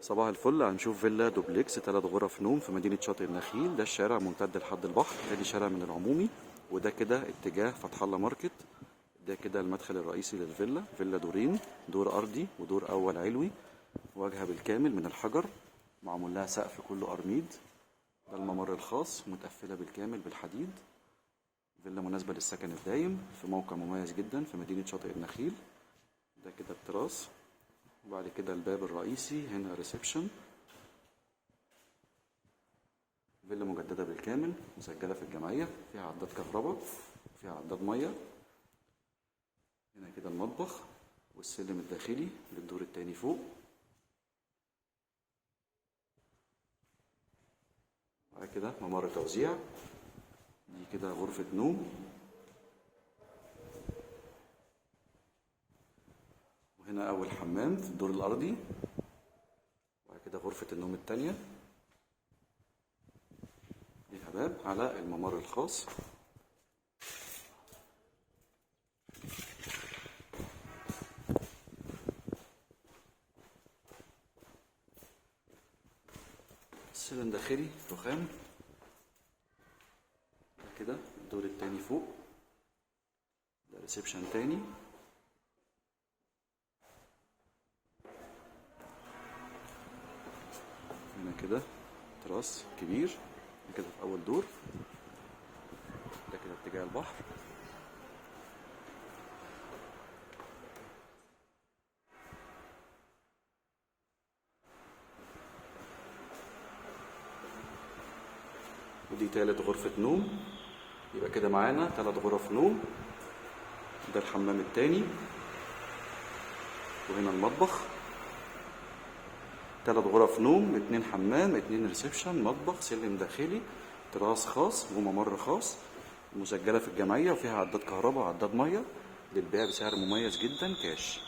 صباح الفل. هنشوف فيلا دوبلكس 3 غرف نوم في مدينة شاطئ النخيل. ده الشارع ممتد لحد البحر، تاني شارع من العمومي، وده كده اتجاه فتح الله ماركت. ده كده المدخل الرئيسي للفيلا. فيلا دورين، دور أرضي ودور أول علوي، واجهة بالكامل من الحجر، معمول لها سقف كله أرميد. ده الممر الخاص، متقفلة بالكامل بالحديد. فيلا مناسبة للسكن الدايم في موقع مميز جدا في مدينة شاطئ النخيل. ده كده التراس، وبعد كده الباب الرئيسي، هنا ريسبشن. فيلا مجددة بالكامل، مسجلة في الجمعية، فيها عداد كهرباء، فيها عداد مية. هنا كده المطبخ والسلم الداخلي للدور التاني فوق. بعد كده ممر توزيع. دي كده غرفة نوم، وهنا أول حمام في الدور الأرضي. بعد كده غرفة النوم التانية، ليها باب على الممر الخاص. سلم داخلي رخام. ده كده الدور التاني فوق، ده ريسبشن تاني. هنا كده تراس كبير. ده كده في أول دور. ده كده اتجاه البحر. ودي تالت غرفة نوم. يبقى كده معانا 3 غرف نوم. ده الحمام التاني، وهنا المطبخ. 3 غرف نوم، 2 حمام، 2 ريسبشن، مطبخ، سلم داخلي، تراس خاص وممر خاص، مسجلة في الجمعية، وفيها عداد كهرباء وعداد مية، للبيع بسعر مميز جدا كاش.